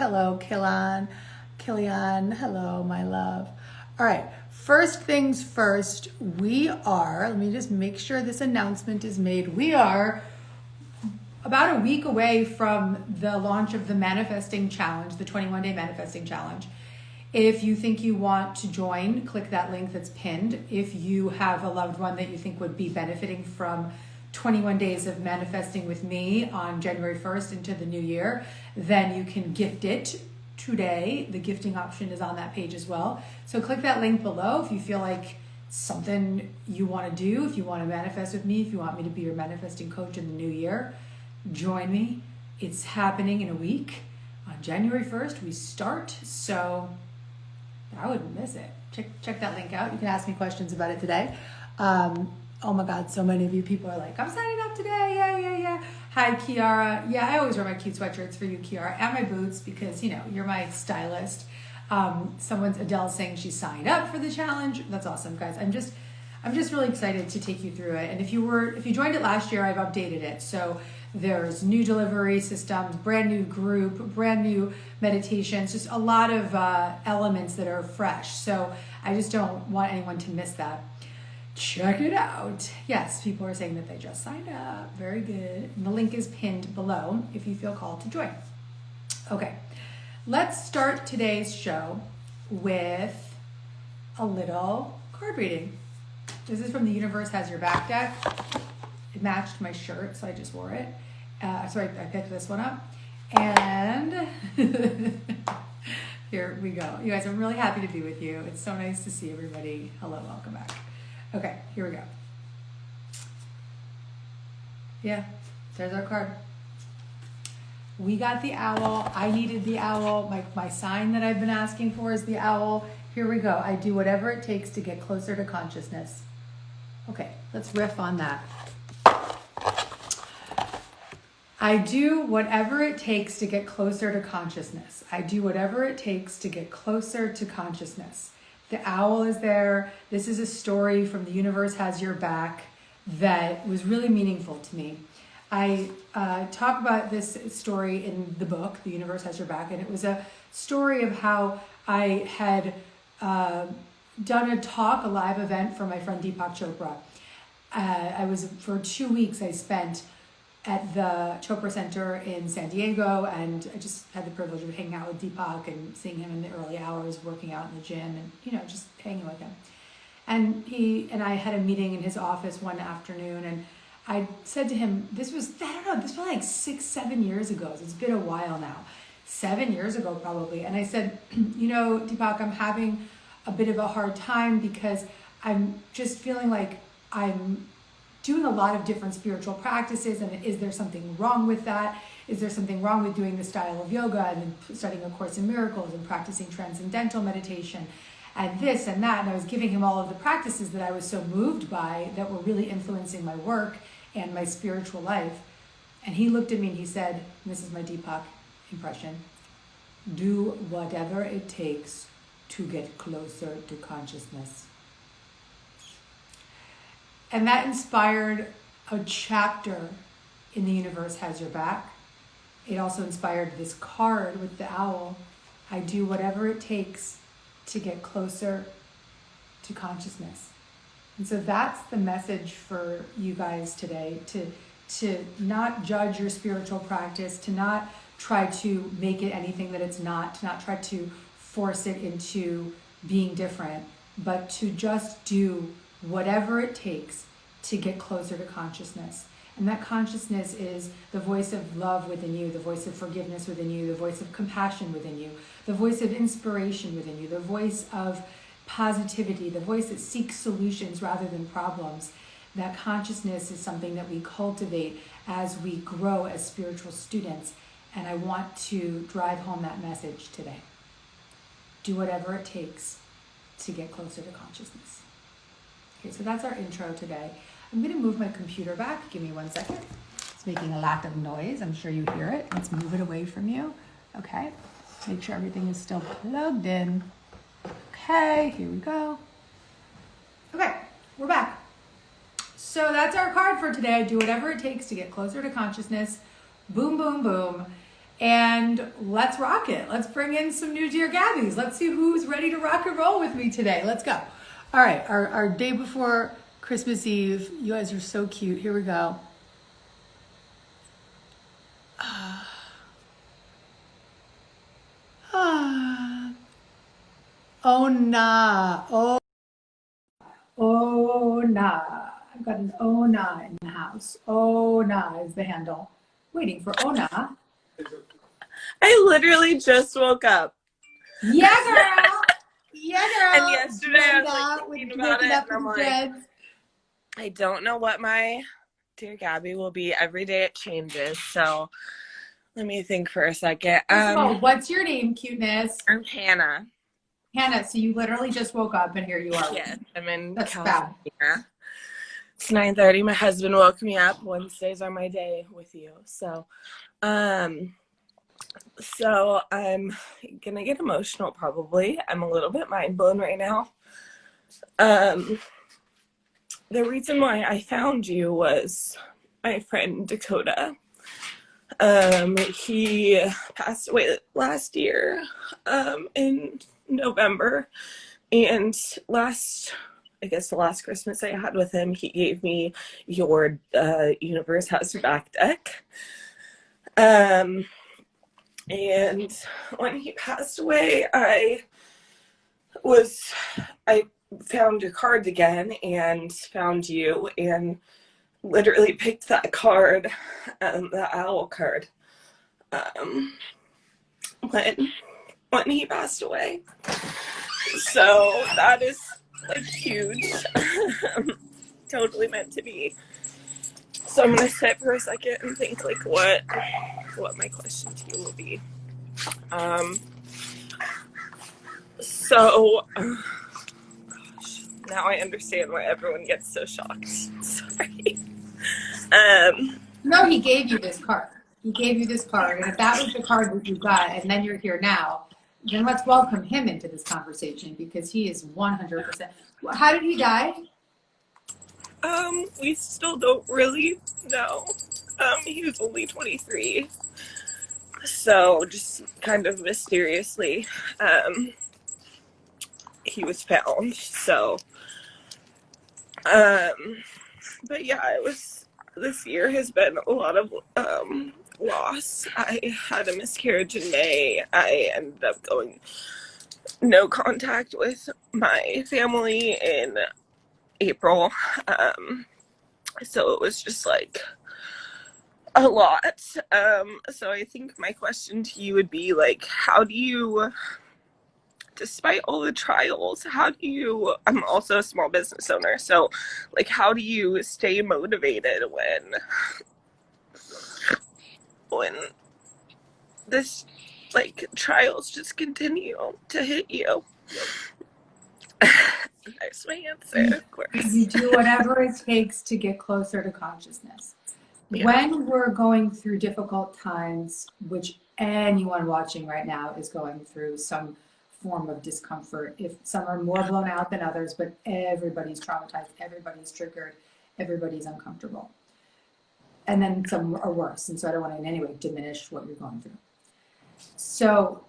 Hello, Killian. Hello, my love. All right. First things first, let me just make sure this announcement is made. We are about a week away from the launch of the Manifesting Challenge, the 21-day Manifesting Challenge. If you think you want to join, click that link that's pinned. If you have a loved one that you think would be benefiting from 21 days of manifesting with me on January 1st into the new year, then you can gift it today. The gifting option is on that page as well. So click that link below if you feel like something you want to do, if you want to manifest with me, if you want me to be your manifesting coach in the new year, join me. It's happening in a week. On January 1st, we start, so I wouldn't miss it. Check that link out. You can ask me questions about it today. Oh my God, so many of you people are like, I'm signing up today. Yeah. Hi, Kiara. Yeah, I always wear my cute sweatshirts for you, Kiara, and my boots because, you're my stylist. Someone's Adele saying she signed up for the challenge. That's awesome, guys. I'm just really excited to take you through it. And if you joined it last year, I've updated it. So there's new delivery systems, brand new group, brand new meditations, just a lot of elements that are fresh. So I just don't want anyone to miss that. Check it out. Yes, people are saying that they just signed up. Very good. And the link is pinned below if you feel called to join. Okay, let's start today's show with a little card reading. This is from the Universe Has Your Back deck. It matched my shirt, so I just wore it. So I picked this one up. And here we go. You guys, I'm really happy to be with you. It's so nice to see everybody. Hello, welcome back. Okay, here we go. Yeah, there's our card. We got the owl. I needed the owl. My sign that I've been asking for is the owl. Here we go. I do whatever it takes to get closer to consciousness. Okay, let's riff on that. I do whatever it takes to get closer to consciousness. I do whatever it takes to get closer to consciousness. The owl is there. This is a story from The Universe Has Your Back that was really meaningful to me. I talk about this story in the book, The Universe Has Your Back, and it was a story of how I had done a live event for my friend Deepak Chopra. For 2 weeks, I spent at the Chopra Center in San Diego, and I just had the privilege of hanging out with Deepak and seeing him in the early hours, working out in the gym, and just hanging with him. And he and I had a meeting in his office one afternoon, and I said to him, this was like 6-7 years ago. So it's been a while now, 7 years ago probably. And I said, Deepak, I'm having a bit of a hard time because I'm just feeling like I'm doing a lot of different spiritual practices, and is there something wrong with that? Is there something wrong with doing the style of yoga and then studying A Course in Miracles and practicing transcendental meditation and this and that? And I was giving him all of the practices that I was so moved by that were really influencing my work and my spiritual life. And he looked at me and he said, and this is my Deepak impression, do whatever it takes to get closer to consciousness. And that inspired a chapter in The Universe Has Your Back. It also inspired this card with the owl. I do whatever it takes to get closer to consciousness. And so that's the message for you guys today, to not judge your spiritual practice, to not try to make it anything that it's not, to not try to force it into being different, but to just do whatever it takes to get closer to consciousness. And that consciousness is the voice of love within you, the voice of forgiveness within you, the voice of compassion within you, the voice of inspiration within you, the voice of positivity, the voice that seeks solutions rather than problems. That consciousness is something that we cultivate as we grow as spiritual students. And I want to drive home that message today. Do whatever it takes to get closer to consciousness. Okay, so that's our intro today. I'm going to move my computer back. Give me 1 second. It's making a lot of noise. I'm sure you hear it. Let's move it away from you. Okay. Make sure everything is still plugged in. Okay, here we go. Okay, we're back. So that's our card for today. Do whatever it takes to get closer to consciousness. Boom, boom, boom. and let's rock it. Let's bring in some new Dear Gabbies. Let's see who's ready to rock and roll with me today. Let's go. All right, our day before Christmas Eve. You guys are so cute. Here we go. Oh nah. Oh nah. I've got an oh nah in the house. Oh nah is the handle. Waiting for oh nah. I literally just woke up. Yeah, girl. Yeah, girl. And yesterday I was like thinking about it, and I'm like, I don't know what my Dear Gabby will be. Every day it changes. So let me think for a second. What's your name, cuteness? I'm Hannah. Hannah, so you literally just woke up and here you are. Yes, I'm in That's California. bad. It's 9:30. My husband woke me up. Wednesdays are my day with you. So I'm gonna get emotional probably. I'm a little bit mind blown right now. The reason why I found you was my friend Dakota. He passed away last year, in November, and the last Christmas I had with him, he gave me your Universe Has Your Back deck. And when he passed away, I found your cards again and found you and literally picked that card, the owl card, when he passed away. So that is like huge. Totally meant to be. So I'm gonna sit for a second and think like what my question to you will be. Gosh, now I understand why everyone gets so shocked. Sorry. No, he gave you this card. He gave you this card, and if that was the card that you got, and then you're here now, then let's welcome him into this conversation because he is 100%. How did he die? We still don't really know. He was only 23. So just kind of mysteriously, he was found. So, but yeah, this year has been a lot of, loss. I had a miscarriage in May. I ended up going no contact with my family in April. So it was just like a lot. So I think my question to you would be like, how do you, despite all the trials, I'm also a small business owner, so like how do you stay motivated when this like trials just continue to hit you? There's my answer, of course. You do whatever it takes to get closer to consciousness. Yeah. When we're going through difficult times, which anyone watching right now is going through some form of discomfort. If some are more blown out than others, but everybody's traumatized, everybody's triggered, everybody's uncomfortable. And then some are worse. And so I don't want to in any way diminish what you're going through. So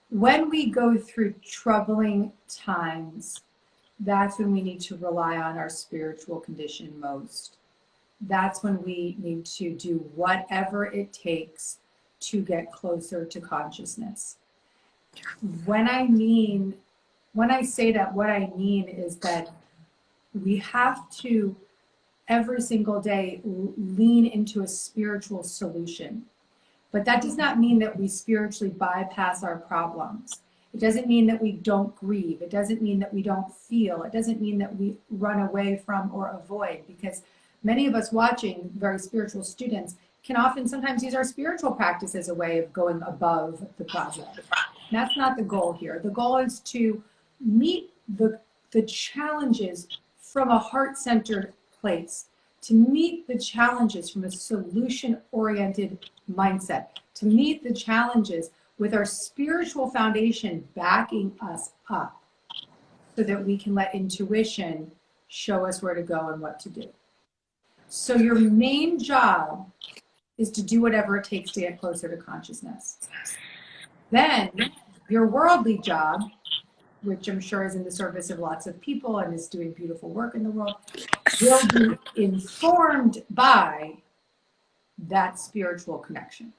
when we go through troubling times, that's when we need to rely on our spiritual condition most. That's when we need to do whatever it takes to get closer to consciousness. When I say that, what I mean is that we have to every single day lean into a spiritual solution. But that does not mean that we spiritually bypass our problems. It doesn't mean that we don't grieve. It doesn't mean that we don't feel. It doesn't mean that we run away from or avoid, because many of us watching, very spiritual students, can often sometimes use our spiritual practice as a way of going above the problem. That's not the goal here. The goal is to meet the challenges from a heart-centered place, to meet the challenges from a solution-oriented mindset, to meet the challenges with our spiritual foundation backing us up so that we can let intuition show us where to go and what to do. So your main job is to do whatever it takes to get closer to consciousness. Then your worldly job, which I'm sure is in the service of lots of people and is doing beautiful work in the world, will be informed by that spiritual connection.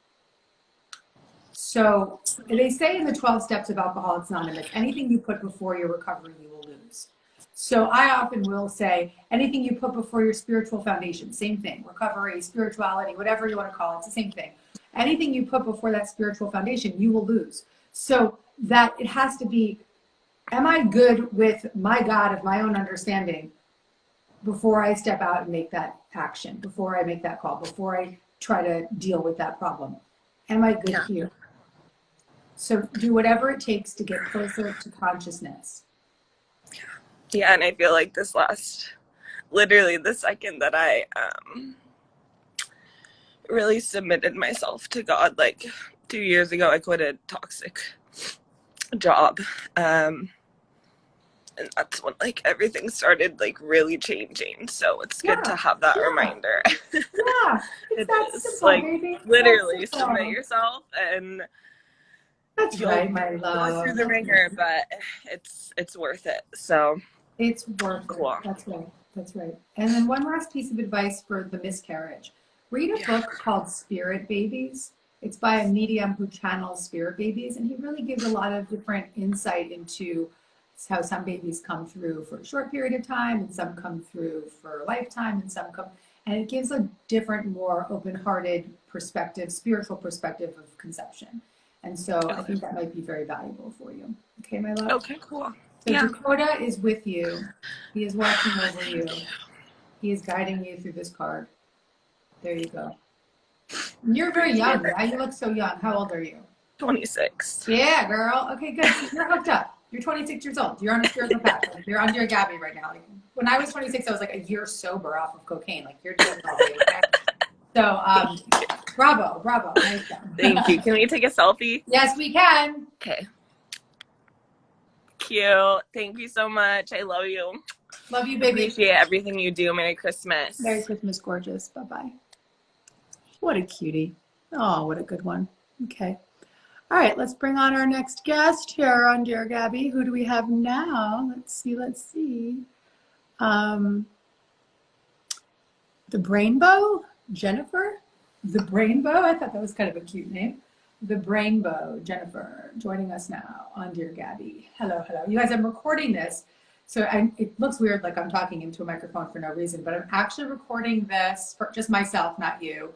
So they say in the 12 steps of Alcoholics Anonymous, anything you put before your recovery, you will lose. So I often will say, anything you put before your spiritual foundation, same thing, recovery, spirituality, whatever you want to call it, it's the same thing. Anything you put before that spiritual foundation, you will lose. So that it has to be, am I good with my God of my own understanding before I step out and make that action, before I make that call, before I try to deal with that problem? Am I good here? So do whatever it takes to get closer to consciousness. Yeah, and I feel like literally the second that I really submitted myself to God, like 2 years ago, I quit a toxic job. And that's when like everything started like really changing. So it's good to have that reminder. Yeah, it's that simple, like baby. literally submit yourself, and that's right, my love. Go through the ringer, but it's worth it. So it's worth it. That's right. That's right. And then one last piece of advice for the miscarriage. Read a book called Spirit Babies. It's by a medium who channels spirit babies, and he really gives a lot of different insight into how some babies come through for a short period of time, and some come through for a lifetime, and some come, and it gives a different, more open-hearted perspective, spiritual perspective of conception. And so I think that might be very valuable for you. Okay, my love? Okay, cool. So Dakota is with you. He is watching over you. He is guiding you through this card. There you go. And you're very young. Yeah, you look so young. How old are you? 26. Yeah, girl. Okay, good. So you're hooked up. You're 26 years old. You're on a spiritual path. Like, you're on your Gabby right now. Like, when I was 26, I was like a year sober off of cocaine. Like, you're doing probably okay. So, bravo. Nice job. Thank you. Can we take a selfie? Yes, we can. Okay. Cute. Thank you so much. I love you. Love you, baby. Appreciate everything you do. Merry Christmas. Merry Christmas, gorgeous. Bye-bye. What a cutie. Oh, what a good one. Okay. All right, let's bring on our next guest here on Dear Gabby. Who do we have now? Let's see. The Brainbow? Jennifer? The Brainbow? I thought that was kind of a cute name. The Brainbow, Jennifer, joining us now on Dear Gabby. Hello. You guys, I'm recording this. So it looks weird like I'm talking into a microphone for no reason, but I'm actually recording this for just myself, not you.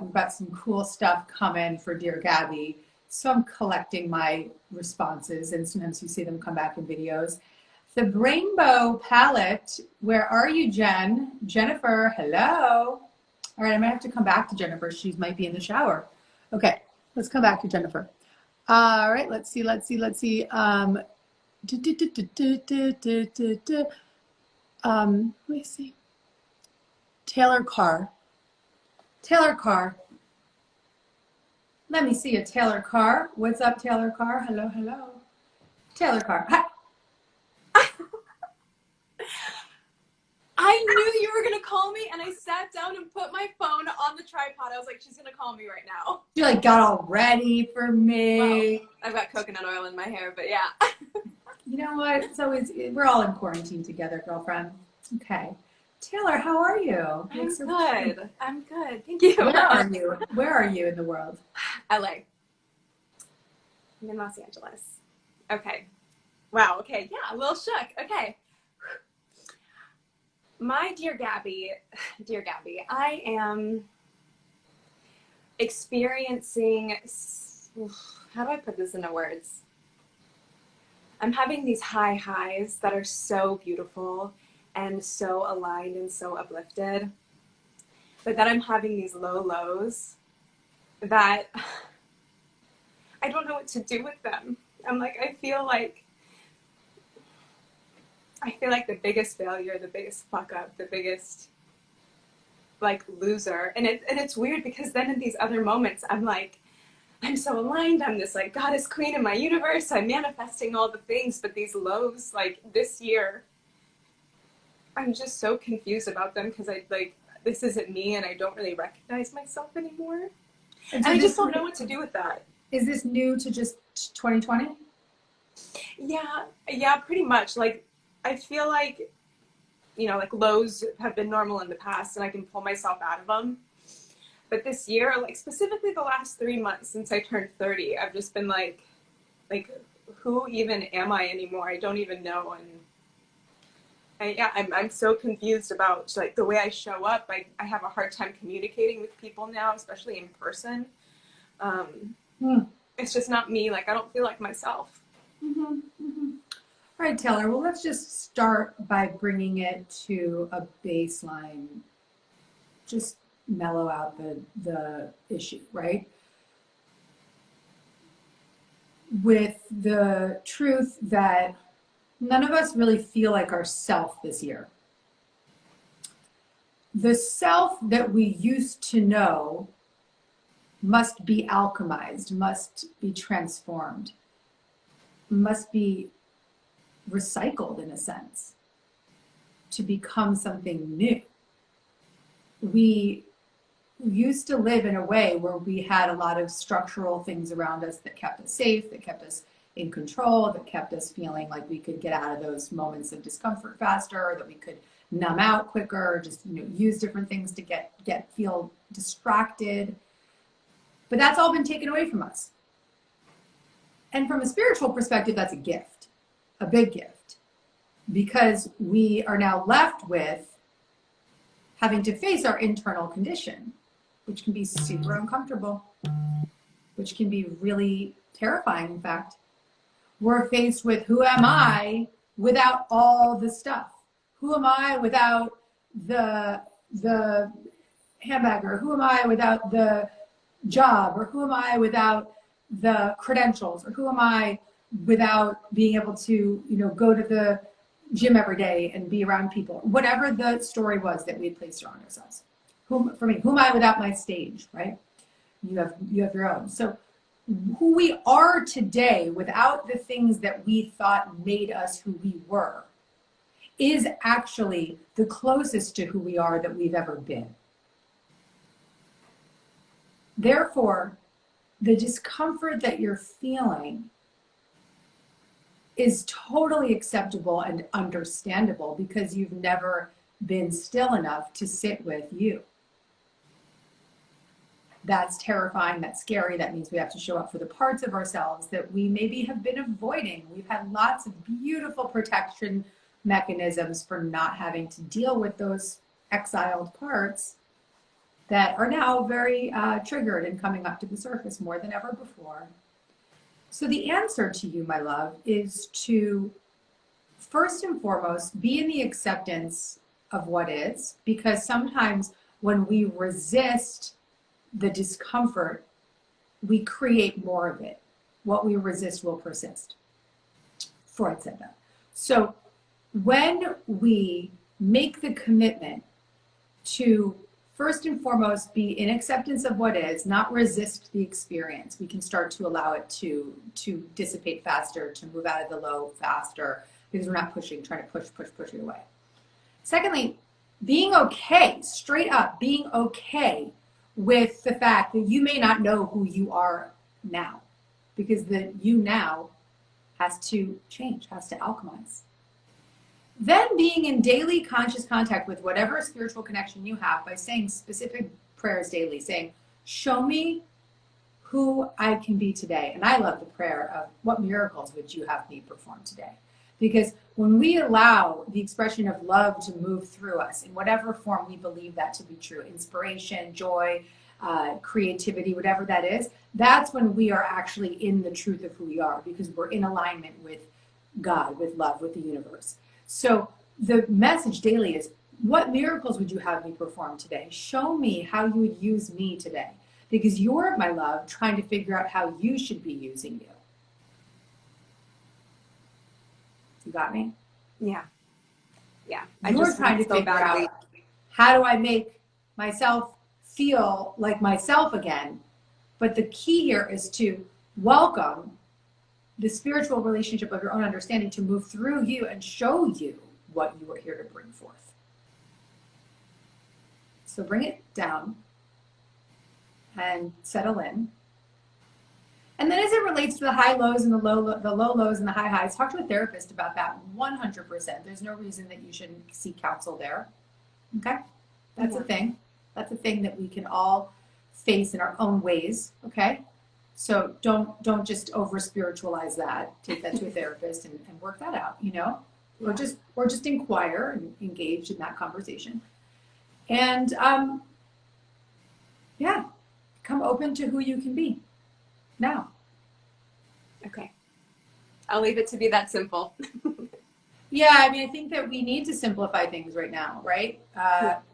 We've got some cool stuff coming for Dear Gabby. So I'm collecting my responses, and sometimes you see them come back in videos. The Brainbow palette, where are you, Jen? Jennifer, hello. All right, I might have to come back to Jennifer. She might be in the shower. Okay, let's come back to Jennifer. All right, let's see. Let me see. Taylor Carr. Let me see a Taylor Carr. What's up, Taylor Carr? Hello. Taylor Carr. Hi. I knew you were going to call me, and I sat down and put my phone on the tripod. I was like, she's going to call me right now. You like got all ready for me. Well, I've got coconut oil in my hair, but yeah. You know what? So we're all in quarantine together, girlfriend. Okay. Taylor, how are you? I'm good. Thank you. Where are you in the world? LA. I'm in Los Angeles. Okay. Wow. Okay. Yeah. A little shook. Okay. My dear Gabby, I am experiencing, how do I put this into words? I'm having these high highs that are so beautiful and so aligned and so uplifted, but then I'm having these low lows that I don't know what to do with them. I feel like the biggest failure, the biggest fuck up, the biggest loser. And it's weird because then in these other moments, I'm so aligned. I'm this goddess queen in my universe. I'm manifesting all the things, but these lows, this year, I'm just so confused about them because this isn't me and I don't really recognize myself anymore. And And I just don't know what to do with that. Is this new to just 2020? Yeah, pretty much. Like, I feel like, like lows have been normal in the past and I can pull myself out of them. But this year, like specifically the last 3 months since I turned 30, I've just been like, who even am I anymore? I don't even know. And I'm so confused about like the way I show up. I have a hard time communicating with people now, especially in person. It's just not me. Like, I don't feel like myself. Mm-hmm, mm-hmm. All right, Taylor, well, let's just start by bringing it to a baseline. Just mellow out the issue, right? With the truth that none of us really feel like ourself this year. The self that we used to know must be alchemized, must be transformed, must be recycled in a sense to become something new. We used to live in a way where we had a lot of structural things around us that kept us safe, that kept us in control, that kept us feeling like we could get out of those moments of discomfort faster, that we could numb out quicker, just use different things to feel distracted. But that's all been taken away from us. And from a spiritual perspective, that's a gift, a big gift, because we are now left with having to face our internal condition, which can be super uncomfortable, which can be really terrifying, in fact. We're faced with, who am I without all the stuff? Who am I without the handbag? Or who am I without the job? Or who am I without the credentials? Or who am I without being able to, go to the gym every day and be around people? Whatever the story was that we had placed around ourselves. Who am I without my stage, right? You have your own. So who we are today without the things that we thought made us who we were is actually the closest to who we are that we've ever been. Therefore, the discomfort that you're feeling is totally acceptable and understandable because you've never been still enough to sit with you. That's terrifying, that's scary. That means we have to show up for the parts of ourselves that we maybe have been avoiding. We've had lots of beautiful protection mechanisms for not having to deal with those exiled parts that are now very triggered and coming up to the surface more than ever before. So the answer to you, my love, is to first and foremost be in the acceptance of what is, because sometimes when we resist the discomfort, we create more of it. What we resist will persist. Freud said that. So when we make the commitment to first and foremost be in acceptance of what is, not resist the experience, we can start to allow it to dissipate faster, to move out of the low faster, because we're not trying to push it away. Secondly, being okay, straight up, being okay with the fact that you may not know who you are now, because the you now has to change, has to alchemize. Then being in daily conscious contact with whatever spiritual connection you have by saying specific prayers daily, saying, show me who I can be today. And I love the prayer of, what miracles would you have me perform today? Because when we allow the expression of love to move through us in whatever form we believe that to be true, inspiration, joy, creativity, whatever that is, that's when we are actually in the truth of who we are, because we're in alignment with God, with love, with the universe. So the message daily is, what miracles would you have me perform today? Show me how you would use me today, because you're, my love, trying to figure out how you should be using you. You got me? Yeah. You're trying to figure out, how do I make myself feel like myself again? But the key here is to welcome the spiritual relationship of your own understanding to move through you and show you what you are here to bring forth. So bring it down and settle in. And then as it relates to the high lows and the low lows and the high highs, talk to a therapist about that 100%. There's no reason that you shouldn't seek counsel there. Okay? That's a thing. That's a thing that we can all face in our own ways. Okay? So don't just over spiritualize that. Take that to a therapist and work that out, you know? Or just inquire and engage in that conversation. And come open to who you can be now. Okay. I'll leave it to be that simple. Yeah, I mean, I think that we need to simplify things right now, right?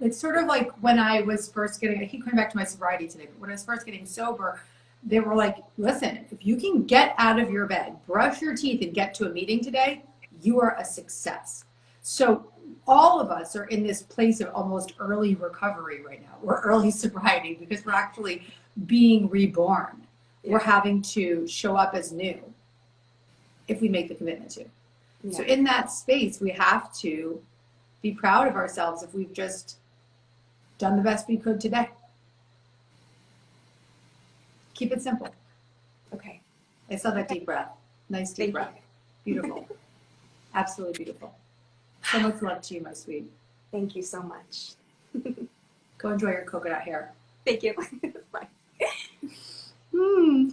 It's sort of like when I was first I keep coming back to my sobriety today, but when I was first getting sober, they were like, listen, if you can get out of your bed, brush your teeth, and get to a meeting today, you are a success. So all of us are in this place of almost early recovery right now. We're early sobriety because we're actually being reborn. We're having to show up as new if we make the commitment to. Yeah. So in that space, we have to be proud of ourselves if we've just done the best we could today. Keep it simple. Okay. I saw that deep breath. Nice deep breath. Beautiful. Absolutely beautiful. So much love to you, my sweet. Thank you so much. Go enjoy your coconut hair. Thank you. Bye.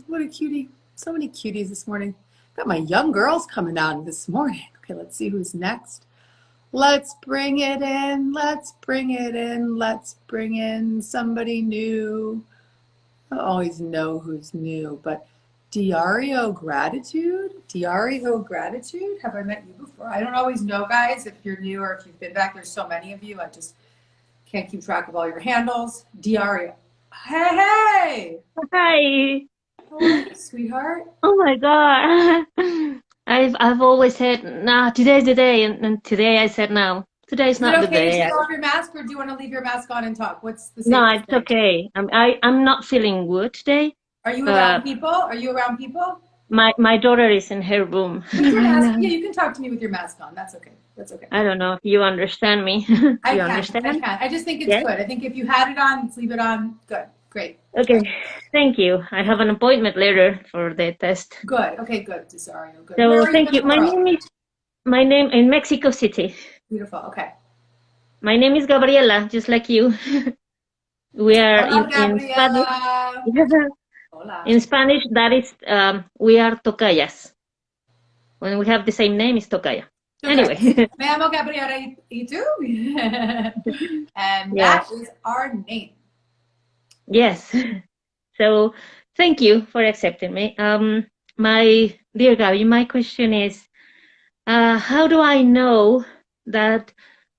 What a cutie. So many cuties this morning. Got my young girls coming on this morning. Okay, let's see who's next. Let's bring it in. Let's bring it in. Let's bring in somebody new. I always know who's new, but Diario Gratitude? Diario Gratitude? Have I met you before? I don't always know, guys, if you're new or if you've been back. There's so many of you. I just can't keep track of all your handles. Diario. Hey! Hi. How are you, sweetheart? Oh my God. I've always said, nah, today's the day, and today I said no. Today's not the Is it okay to day. take off your mask, or do you want to leave your mask on and talk? What's the No, safest it's thing? okay. I'm not feeling good today. Are you around people? Are you around people? My daughter is in her room. With your right mask, now. yeah, you can talk to me with your mask on. That's okay. That's okay. I don't know if you understand me. I understand? can. I just think it's Yes? good. I think if you had it on, let's leave it on. Good. Great. Okay. Thank you. I have an appointment later for the test. Good. Okay, good, Cesario. Good. So Where are thank you you. in the world? My name in Mexico City. Beautiful. Okay. My name is Gabriela, just like you. We are Hola, in Spanish. Gabriela. Hola. In Spanish, that is, we are tocayas. When we have the same name, it's tocaya. Okay. Anyway. Me llamo Gabriela y tú. And Yes. that is our name. Yes. So thank you for accepting me. My dear Gabby, my question is, how do I know that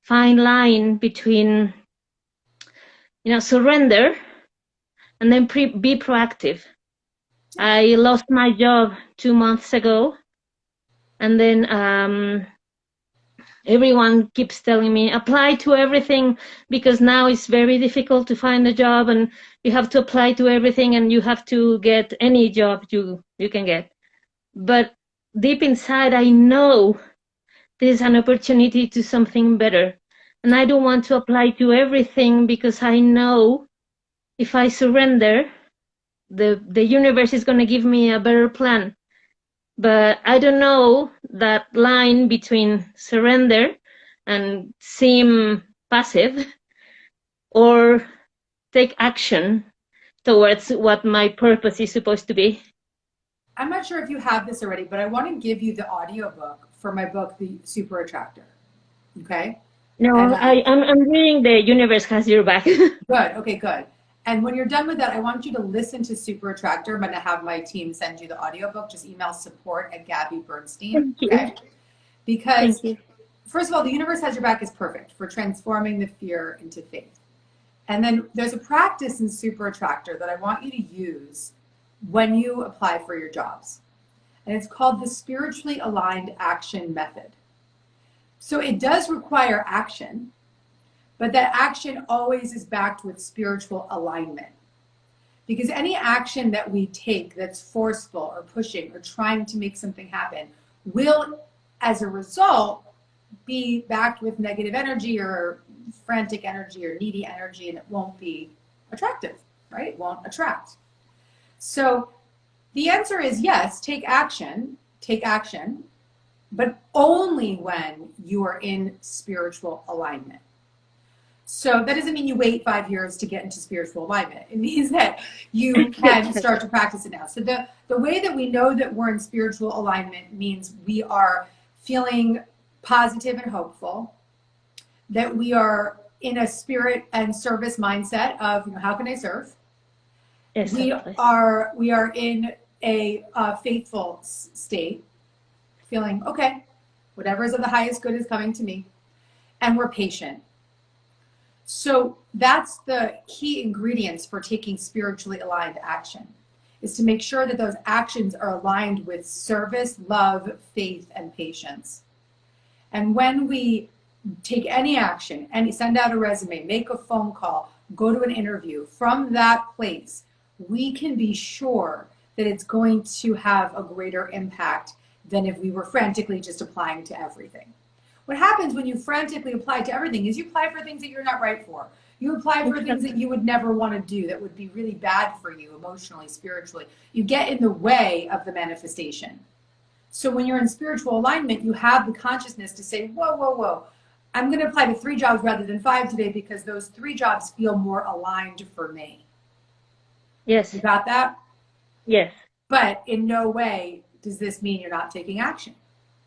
fine line between, surrender and then be proactive? I lost my job 2 months ago, and then everyone keeps telling me apply to everything because now it's very difficult to find a job and you have to apply to everything and you have to get any job you can get. But deep inside, I know there's an opportunity to something better. And I don't want to apply to everything because I know if I surrender, the universe is going to give me a better plan. But I don't know that line between surrender and seem passive or take action towards what my purpose is supposed to be. I'm not sure if you have this already, but I want to give you the audiobook for my book, The Super Attractor. Okay? No, I'm reading The Universe Has Your Back. Good. Okay, good. And when you're done with that, I want you to listen to Super Attractor. I'm going to have my team send you the audiobook. Just email support@Gabby Bernstein. Thank you. Okay? Because, Thank you. first of all, The Universe Has Your Back is perfect for transforming the fear into faith. And then there's a practice in Super Attractor that I want you to use when you apply for your jobs. And it's called the Spiritually Aligned Action Method. So it does require action, but that action always is backed with spiritual alignment. Because any action that we take that's forceful or pushing or trying to make something happen will, as a result, be backed with negative energy or frantic energy or needy energy, and it won't be attractive, right? It won't attract. So the answer is yes, take action, but only when you are in spiritual alignment. So that doesn't mean you wait 5 years to get into spiritual alignment. It means that you can start to practice it now. So the way that we know that we're in spiritual alignment means we are feeling positive and hopeful, that we are in a spirit and service mindset of, you know, how can I serve? Exactly. We are in a faithful state, feeling okay, whatever is of the highest good is coming to me, and we're patient. So that's the key ingredients for taking spiritually aligned action, is to make sure that those actions are aligned with service, love, faith, and patience. And when we take any action, and send out a resume, make a phone call, go to an interview, from that place, we can be sure that it's going to have a greater impact than if we were frantically just applying to everything. What happens when you frantically apply to everything is you apply for things that you're not right for. You apply for things that you would never want to do, that would be really bad for you emotionally, spiritually. You get in the way of the manifestation. So when you're in spiritual alignment, you have the consciousness to say, whoa, whoa, whoa, I'm going to apply to 3 jobs rather than 5 today because those 3 jobs feel more aligned for me. Yes. You got that? Yes. But in no way does this mean you're not taking action.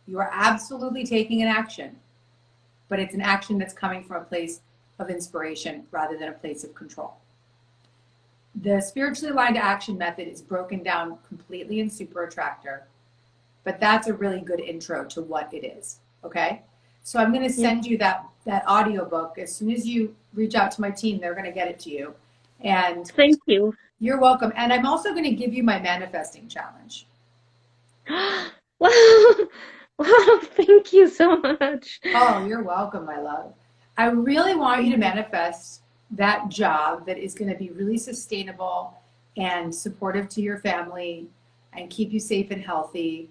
You are absolutely taking an action, but it's an action that's coming from a place of inspiration rather than a place of control. The spiritually aligned action method is broken down completely in Super Attractor, but that's a really good intro to what it is, okay? So I'm going to send you that audio book. As soon as you reach out to my team, they're going to get it to you. And thank you. You're welcome. And I'm also going to give you my manifesting challenge. Wow. Wow, thank you so much. Oh, you're welcome, my love. I really want you to manifest that job that is going to be really sustainable and supportive to your family and keep you safe and healthy.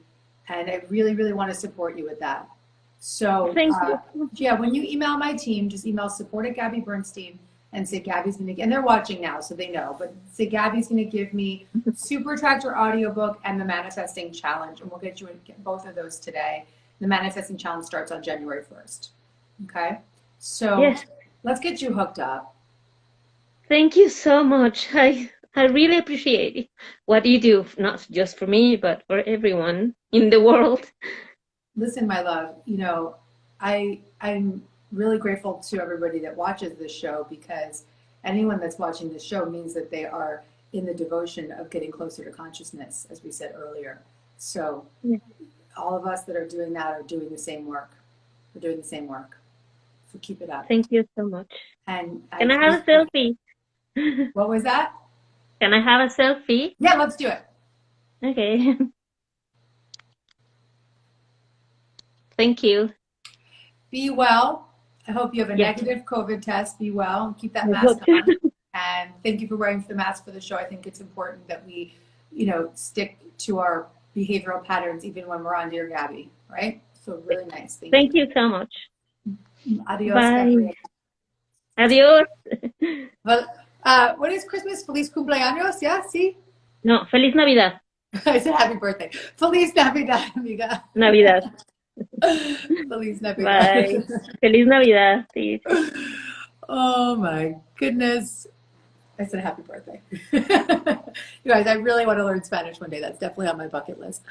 And I really, really want to support you with that. So, Thank you. yeah, when you email my team, just email support@Gabby Bernstein and say Gabby's going to, and they're watching now, so they know, but say Gabby's going to give me Super Attractor audiobook and the Manifesting Challenge, and we'll get you both of those today. The Manifesting Challenge starts on January 1st. Okay? So yes. Let's get you hooked up. Thank you so much. I really appreciate what you do, not just for me, but for everyone in the world. Listen, my love, you know, I'm really grateful to everybody that watches this show, because anyone that's watching this show means that they are in the devotion of getting closer to consciousness, as we said earlier. So all of us that are doing that are doing the same work. We're doing the same work. So keep it up. Thank you so much. And can I have a selfie? What was that? Can I have a selfie? Yeah, let's do it. Okay. Thank you. Be well. I hope you have a negative COVID test. Be well and keep that I mask hope on. to. And thank you for wearing the mask for the show. I think it's important that we, you know, stick to our behavioral patterns even when we're on Dear Gabby, right? So really nice. Thank you so much. Adios, Bye. Gabby. Adios. Well, what is Christmas? Feliz cumpleaños? Yeah, see? No, Feliz Navidad. I said happy birthday. Feliz Navidad, amiga. Navidad. Feliz Navidad. Bye. Feliz Navidad. Sí. Oh my goodness. I said happy birthday. You guys, I really want to learn Spanish one day. That's definitely on my bucket list.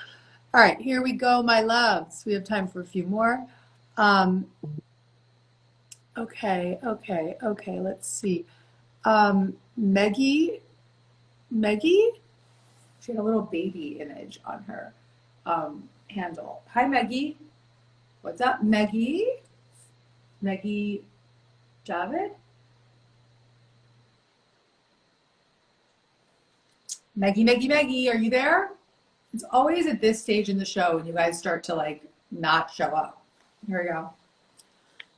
All right, here we go, my loves. We have time for a few more. Okay, let's see. Meggie, she had a little baby image on her handle. Hi, Meggie. What's up, Meggie? Meggie Javid? Meggie, are you there? It's always at this stage in the show when you guys start to like not show up. Here we go.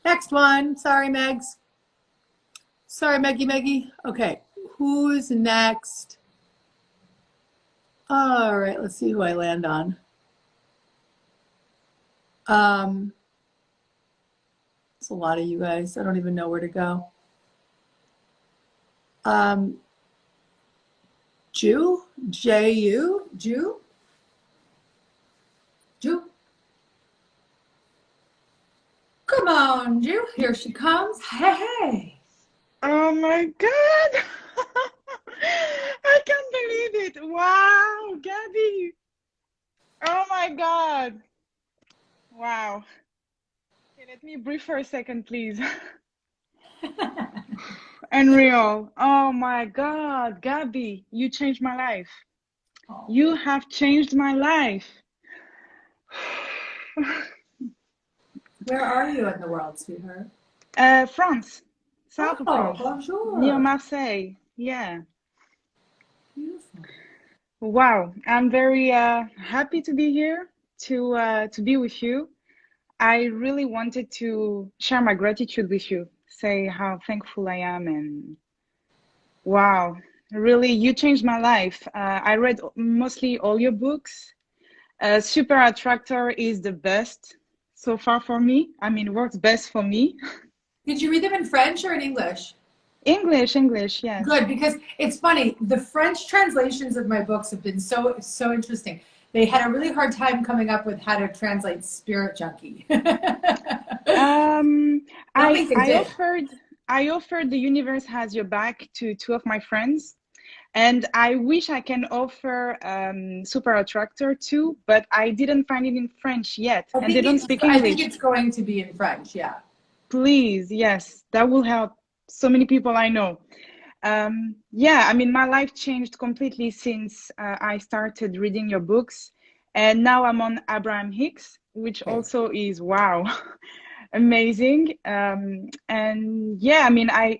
Next one. Sorry, Megs. Sorry, Meggie. Okay, who's next? All right, let's see who I land on. It's a lot of you guys. I don't even know where to go. Jew? J-U? Jew? Jew? Come on, Jew. Here she comes. Hey, hey. Oh my God! I can't believe it. Wow, Gabby. Oh my God. Wow. Okay, let me breathe for a second, please. Unreal. Oh my God, Gabby, you changed my life. Oh, You have changed my life. where are you in the world, sweetheart? France, south of Oh, France, near bonjour. Marseille. Yeah. Beautiful. Wow, I'm very happy to be here to be with you. I really wanted to share my gratitude with you, say how thankful I am, and wow, really, you changed my life. I read mostly all your books. Super Attractor is the best so far for me. I mean, works best for me. Did you read them in French or in English? English, yes. Good, because it's funny. The French translations of my books have been so interesting. They had a really hard time coming up with how to translate Spirit Junkie. Um, I don't think they I did. offered The Universe Has Your Back to two of my friends, and I wish I can offer Super Attractor too, but I didn't find it in French yet, and they don't speak I think English. it's going to be in French. Yeah. Please, yes, that will help so many people I know. Yeah, I mean, my life changed completely since I started reading your books, and now I'm on Abraham Hicks, which Okay. also is wow, amazing. And yeah, I mean, I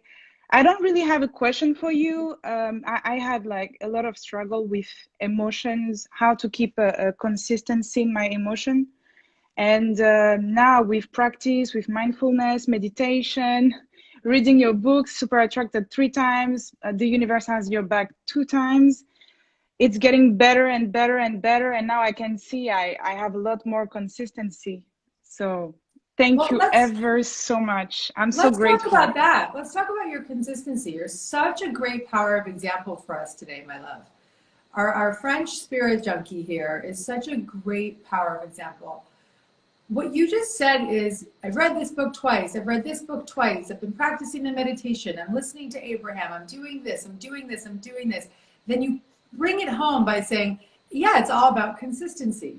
don't really have a question for you. I had like a lot of struggle with emotions, how to keep a consistency in my emotion. And now with practice, with mindfulness, meditation, reading your books, Super Attracted 3 times, The Universe Has Your Back 2 times, it's getting better and better and better. And now I can see I have a lot more consistency. So thank Well, you ever so much. I'm so let's talk grateful. about that. Let's talk about your consistency. You're such a great power of example for us today, my love. Our French spirit junkie here is such a great power of example. What you just said is, I've read this book twice. I've read this book twice. I've been practicing the meditation. I'm listening to Abraham. I'm doing this. I'm doing this. I'm doing this. Then you bring it home by saying, yeah, it's all about consistency.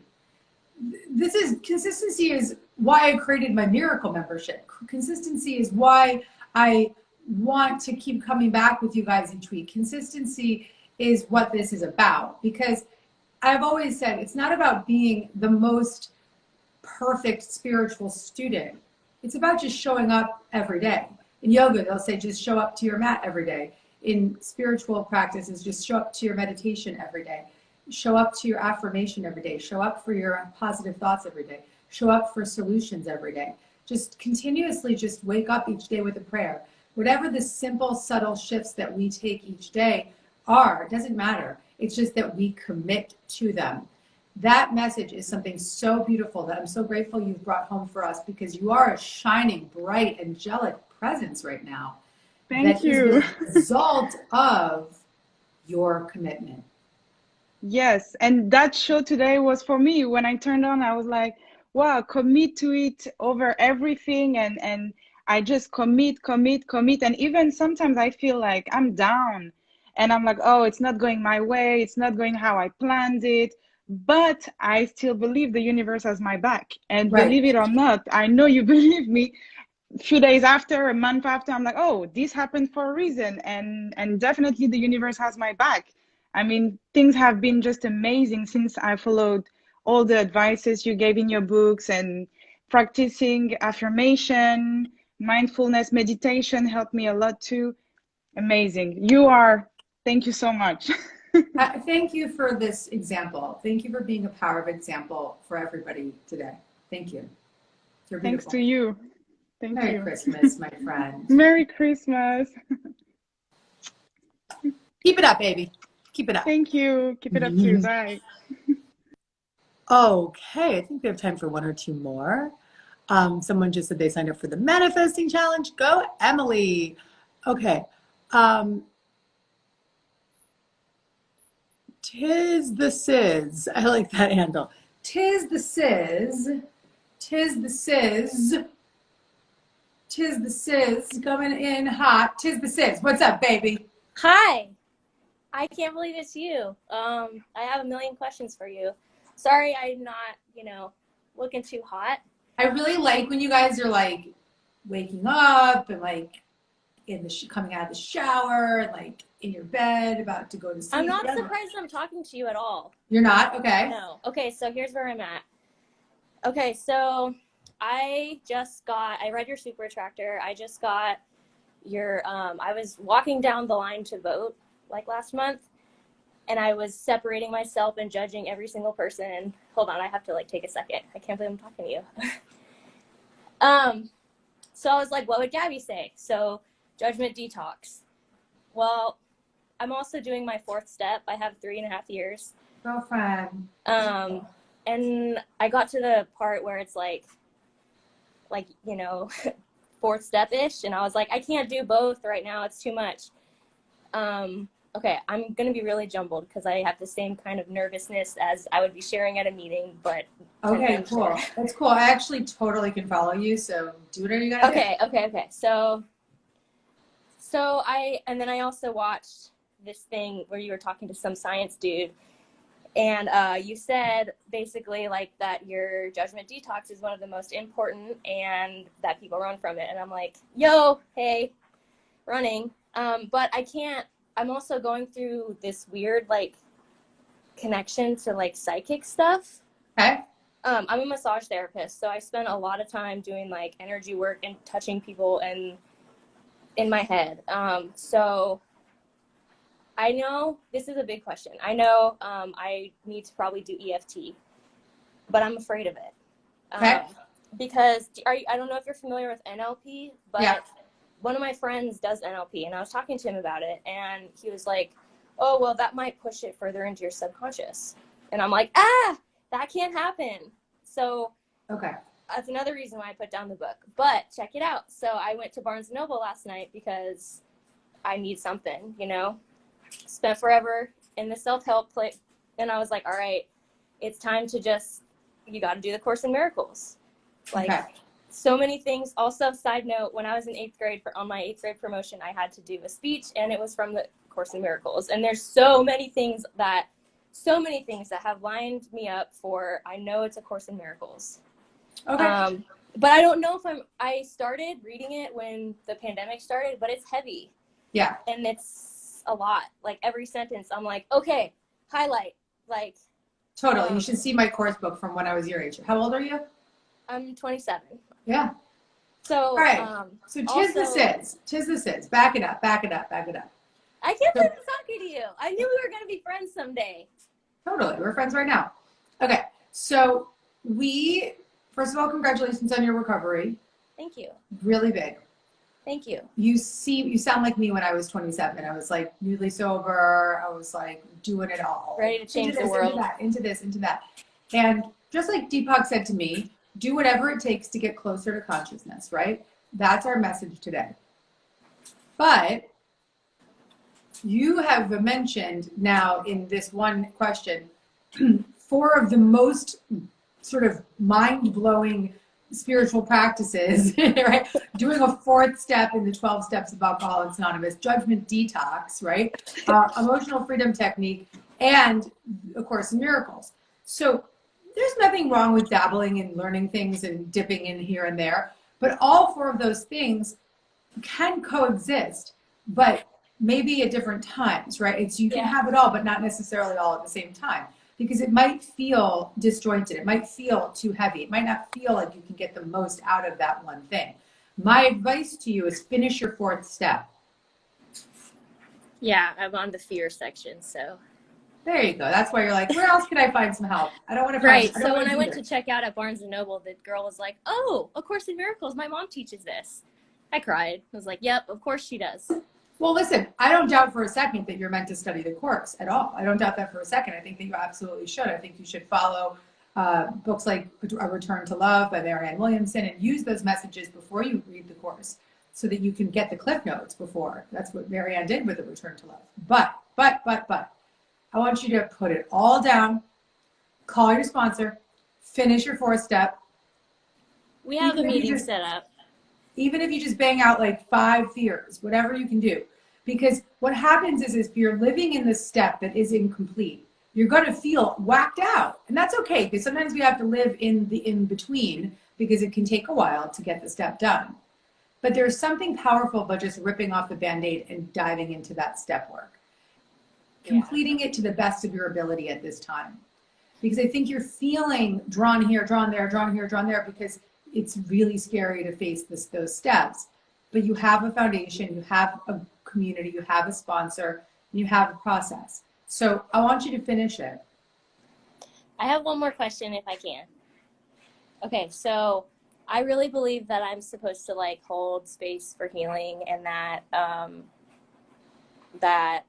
Consistency is why I created my miracle membership. Consistency is why I want to keep coming back with you guys each week. Consistency is what this is about, because I've always said it's not about being the most perfect spiritual student. It's about just showing up every day. In yoga, they'll say just show up to your mat every day. In spiritual practices, just show up to your meditation every day. Show up to your affirmation every day. Show up for your positive thoughts every day. Show up for solutions every day. Just continuously just wake up each day with a prayer. Whatever the simple, subtle shifts that we take each day are, it doesn't matter. It's just that we commit to them. That message is something so beautiful that I'm so grateful you've brought home for us, because you are a shining, bright, angelic presence right now Thank that is you. the result of your commitment. Yes, and that show today was for me. When I turned on, I was like, wow, commit to it over everything. And I just commit. And even sometimes I feel like I'm down and I'm like, oh, it's not going my way. It's not going how I planned it. But I still believe the universe has my back. And Right. believe it or not, I know you believe me. A few days after, a month after, I'm like, oh, this happened for a reason. And definitely the universe has my back. I mean, things have been just amazing since I followed all the advices you gave in your books, and practicing affirmation, mindfulness, meditation helped me a lot too. Amazing. Thank you so much. Thank you for this example. Thank you for being a power of example for everybody today. Thank you. You're Thanks beautiful. to you. Thank Merry you. Christmas, my friend. Merry Christmas. Keep it up, baby. Keep it up. Thank you. Keep it up too. Bye. Okay, I think we have time for one or two more. Someone just said they signed up for the manifesting challenge. Go, Emily. Okay. Tis the Sizz. I like that handle. Tis the Sizz. Tis the Sizz. Tis the Sizz coming in hot. Tis the Sizz. What's up, baby? Hi. I can't believe it's you. I have a million questions for you. Sorry I'm not, looking too hot. I really like when you guys are like waking up and like coming out of the shower and like in your bed about to go to sleep. I'm not surprised I'm talking to you at all. You're not? Okay. No. Okay, so here's where I'm at. Okay, so I read your super attractor. I just got your, I was walking down the line to vote like last month, and I was separating myself and judging every single person. Hold on, I have to like take a second. I can't believe I'm talking to you. So I was like, what would Gabby say? So judgment detox. Well, I'm also doing my 4th step. I have 3.5 years. Girlfriend. And I got to the part where it's like 4th step-ish, and I was like, I can't do both right now. It's too much. Okay, I'm going to be really jumbled because I have the same kind of nervousness as I would be sharing at a meeting, but... Okay, cool. That's cool. I actually totally can follow you, so do whatever you gotta do. Okay. And then I also watched this thing where you were talking to some science dude, and you said basically like that your judgment detox is one of the most important and that people run from it. And I'm like, yo, hey, running. But I can't, I'm also going through this weird like connection to like psychic stuff. Okay. I'm a massage therapist, so I spend a lot of time doing like energy work and touching people and in my head. So I know this is a big question. I know I need to probably do EFT, but I'm afraid of it. Okay. Because I don't know if you're familiar with NLP, but yeah. One of my friends does NLP, and I was talking to him about it, and he was like, oh, well, that might push it further into your subconscious. And I'm like, that can't happen. So okay. That's another reason why I put down the book. But check it out. So I went to Barnes & Noble last night because I need something, Spent forever in the self-help place. And I was like, all right, it's time to you got to do the Course in Miracles. Like so many things. Also, side note, when I was in 8th grade, on my 8th grade promotion, I had to do a speech, and it was from the Course in Miracles. And there's so many things that have lined me up for, I know it's a Course in Miracles. Okay. But I don't know if I started reading it when the pandemic started, but it's heavy. Yeah. And it's a lot. Like every sentence, I'm like, okay, highlight. Like. Totally. You should see my course book from when I was your age. How old are you? I'm 27. Yeah. So. All right. So tis the Sizz. Back it up. I can't believe I'm talking to you. I knew we were going to be friends someday. Totally. We're friends right now. Okay. So first of all, congratulations on your recovery. Thank you. Really big. Thank you. You sound like me when I was 27. I was like newly sober. I was like doing it all. Ready to change the world. Into that. And just like Deepak said to me, do whatever it takes to get closer to consciousness, right? That's our message today. But you have mentioned now in this one question, 4 of the most sort of mind-blowing spiritual practices, right? Doing a 4th step in the 12 steps of Alcoholics Anonymous, judgment detox, right? Emotional freedom technique, and of course, miracles. So there's nothing wrong with dabbling and learning things and dipping in here and there, but all 4 of those things can coexist, but maybe at different times, right? You can have it all, but not necessarily all at the same time. Because it might feel disjointed. It might feel too heavy. It might not feel like you can get the most out of that one thing. My advice to you is finish your 4th step. Yeah, I'm on the fear section, so. There you go. That's why you're like, where else can I find some help? I don't want to find. Right. So when I went to check out at Barnes & Noble, the girl was like, oh, A Course in Miracles. My mom teaches this. I cried. I was like, yep, of course she does. Well, listen, I don't doubt for a second that you're meant to study the course at all. I don't doubt that for a second. I think that you absolutely should. I think you should follow books like A Return to Love by Marianne Williamson, and use those messages before you read the course so that you can get the cliff notes before. That's what Marianne did with A Return to Love. But, I want you to put it all down, call your sponsor, finish your 4-step. We have a meeting set up. Even if you just bang out like 5 fears, whatever you can do. Because what happens is if you're living in the step that is incomplete, you're going to feel whacked out. And that's okay, because sometimes we have to live in the in-between because it can take a while to get the step done. But there's something powerful about just ripping off the Band-Aid and diving into that step work. Completing it to the best of your ability at this time. Because I think you're feeling drawn here, drawn there, drawn here, drawn there, because it's really scary to face those steps. But you have a foundation, you have a community, you have a sponsor, and you have a process. So I want you to finish it. I have one more question if I can. Okay, so I really believe that I'm supposed to like hold space for healing, and that that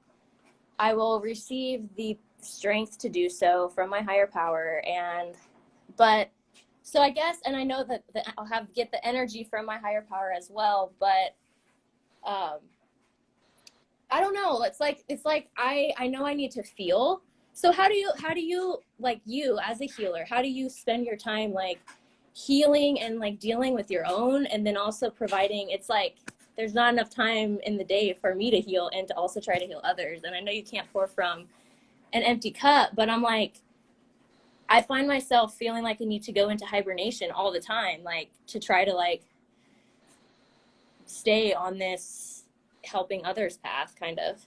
I will receive the strength to do so from my higher power. But so I guess, and I know that I'll get the energy from my higher power as well, but I don't know. It's like I know I need to feel. So how do you like, you as a healer, how do you spend your time like healing and like dealing with your own, and then also providing, it's like there's not enough time in the day for me to heal and to also try to heal others. And I know you can't pour from an empty cup, but I'm like, I find myself feeling like I need to go into hibernation all the time, like to try to like stay on this helping others path, kind of.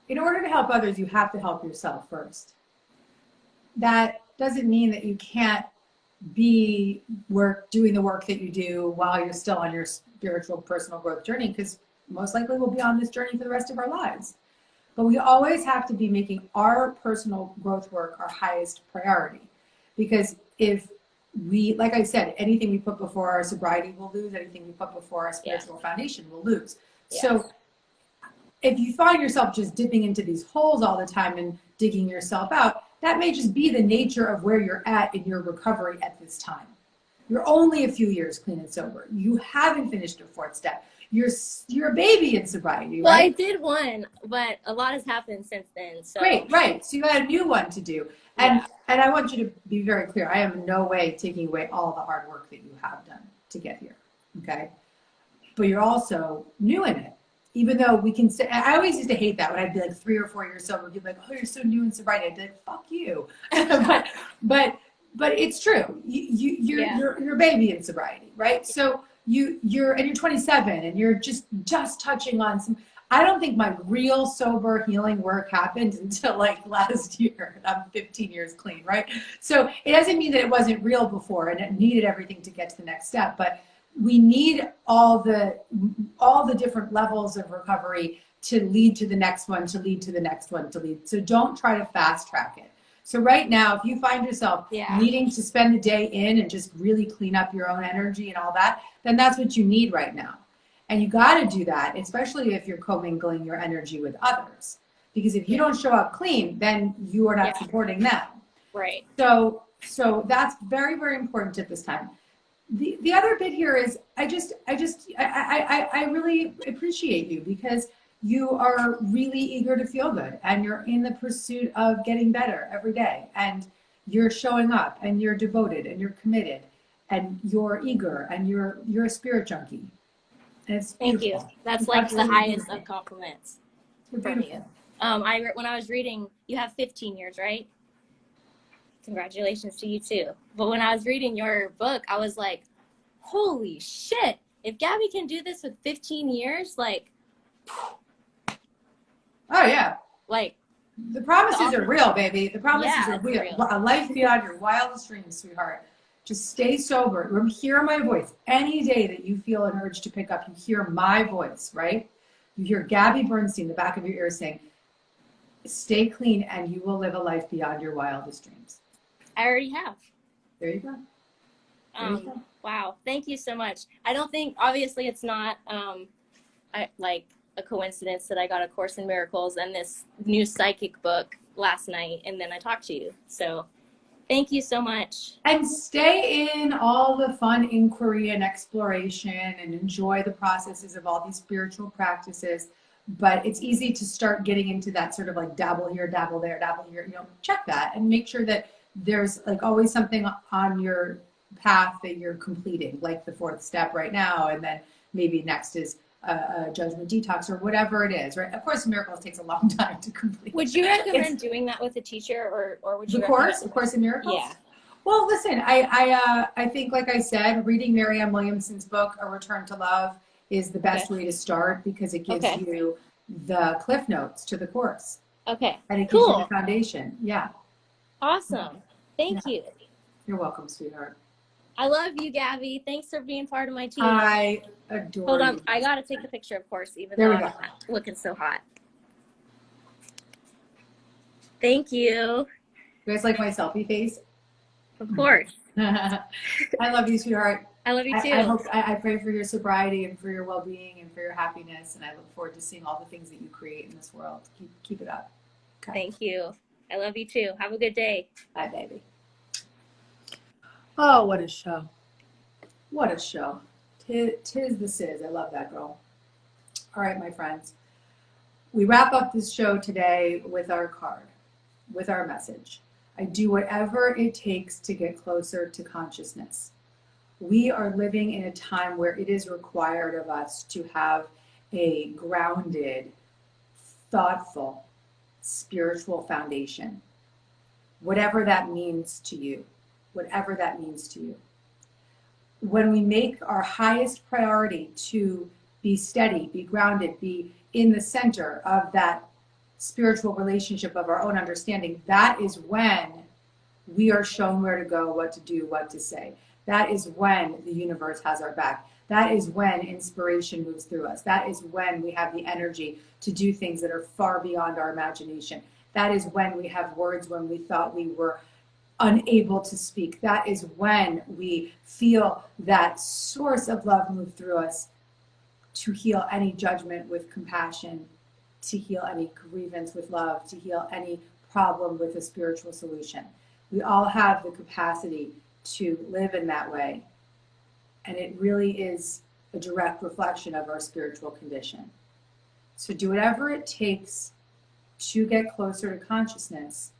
In order to help others, you have to help yourself first. That doesn't mean that you can't be doing the work that you do while you're still on your spiritual personal growth journey, because most likely we'll be on this journey for the rest of our lives. But we always have to be making our personal growth work our highest priority. Because if we, like I said, anything we put before our sobriety will lose, anything we put before our spiritual foundation will lose. Yes. So if you find yourself just dipping into these holes all the time and digging yourself out, that may just be the nature of where you're at in your recovery at this time. You're only a few years clean and sober. You haven't finished your 4th step. You're a baby in sobriety, well, right? I did one, but a lot has happened since then. So Great, right. So you got a new one to do. And I want you to be very clear. I am in no way taking away all the hard work that you have done to get here, okay? But you're also new in it. Even though we can say, I always used to hate that when I'd be like 3 or 4 years sober, people be like, oh, you're so new in sobriety. I'd be like, fuck you. but it's true. You're a baby in sobriety, right? So you're 27 and you're just touching on some. I don't think my real sober healing work happened until like last year. I'm 15 years clean, right? So it doesn't mean that it wasn't real before and it needed everything to get to the next step, but we need all the different levels of recovery to lead to the next one, to lead to the next one, to lead. So don't try to fast track it. So right now, if you find yourself needing to spend the day in and just really clean up your own energy and all that, then that's what you need right now. And you got to do that, especially if you're commingling your energy with others. Because if you don't show up clean, then you are not supporting them. Right. So that's very, very important at this time. The other bit here is I really appreciate you, because you are really eager to feel good and you're in the pursuit of getting better every day, and you're showing up and you're devoted and you're committed and you're eager and you're a spirit junkie. And it's Thank you. That's like the highest of compliments from you. When I was reading, you have 15 years, right? Congratulations to you too. But when I was reading your book, I was like, holy shit, if Gabby can do this with 15 years, like, oh yeah, like the promises are real, baby. The promises are real. A life beyond your wildest dreams, sweetheart. Just stay sober. Hear my voice. Any day that you feel an urge to pick up, you hear my voice, right? You hear Gabby Bernstein in the back of your ear saying, stay clean and you will live a life beyond your wildest dreams. I already have. There you go. Wow. Thank you so much. I don't think, obviously it's not like a coincidence that I got A Course in Miracles and this new psychic book last night, and then I talked to you. So Thank you so much. And stay in all the fun inquiry and exploration and enjoy the processes of all these spiritual practices. But it's easy to start getting into that sort of like dabble here, dabble there, dabble here. You know, check that and make sure that there's like always something on your path that you're completing, like the fourth step right now. And then maybe next is a judgment detox or whatever it is, right? Of Course in Miracles takes a long time to complete. Would you recommend doing that with a teacher, or would you The Course in Miracles? Yeah. Well, listen, I think, like I said, reading Marianne Williamson's book, A Return to Love, is the best way to start because it gives you the cliff notes to the course. Okay. And it gives you the foundation. Yeah. Awesome. Thank you. You're welcome, sweetheart. I love you, Gabby. Thanks for being part of my team. I adore Hold on. you. I got to take the picture, of course, even There though we I'm go. not looking so hot. Thank you. You guys like my selfie face? Of course. I love you, sweetheart. I love you too. I pray for your sobriety and for your well-being and for your happiness, and I look forward to seeing all the things that you create in this world. Keep it up. Okay. Thank you. I love you too. Have a good day. Bye, baby. Oh, what a show. What a show. Tis the Sis. I love that girl. All right, my friends. We wrap up this show today with our card, with our message. I do whatever it takes to get closer to consciousness. We are living in a time where it is required of us to have a grounded, thoughtful, spiritual foundation. Whatever that means to you. Whatever that means to you. When we make our highest priority to be steady, be grounded, be in the center of that spiritual relationship of our own understanding, that is when we are shown where to go, what to do, what to say. That is when the universe has our back. That is when inspiration moves through us. That is when we have the energy to do things that are far beyond our imagination. That is when we have words when we thought we were unable to speak. That is when we feel that source of love move through us to heal any judgment with compassion, to heal any grievance with love, to heal any problem with a spiritual solution. We all have the capacity to live in that way. And it really is a direct reflection of our spiritual condition. So do whatever it takes to get closer to consciousness,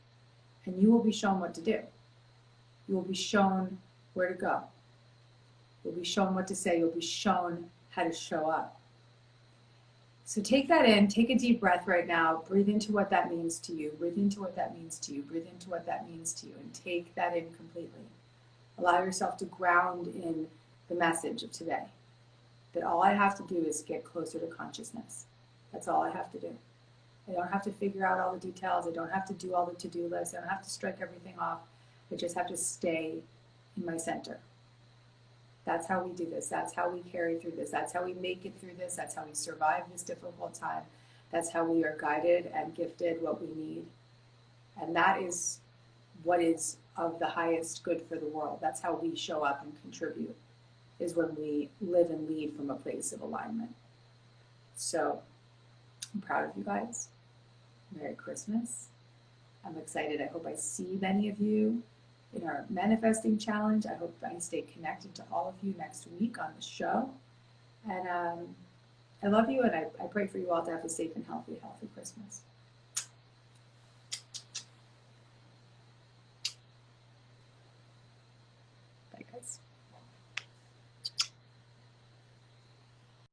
and you will be shown what to do. You will be shown where to go. You'll be shown what to say. You'll be shown how to show up. So take that in, take a deep breath right now, breathe into what that means to you, breathe into what that means to you, breathe into what that means to you, and take that in completely. Allow yourself to ground in the message of today, that all I have to do is get closer to consciousness. That's all I have to do. I don't have to figure out all the details. I don't have to do all the to-do lists. I don't have to strike everything off. I just have to stay in my center. That's how we do this. That's how we carry through this. That's how we make it through this. That's how we survive this difficult time. That's how we are guided and gifted what we need. And that is what is of the highest good for the world. That's how we show up and contribute, is when we live and lead from a place of alignment. So I'm proud of you guys. Merry Christmas. I'm excited. I hope I see many of you in our manifesting challenge. I hope I stay connected to all of you next week on the show. And I love you, and I pray for you all to have a safe and healthy Christmas.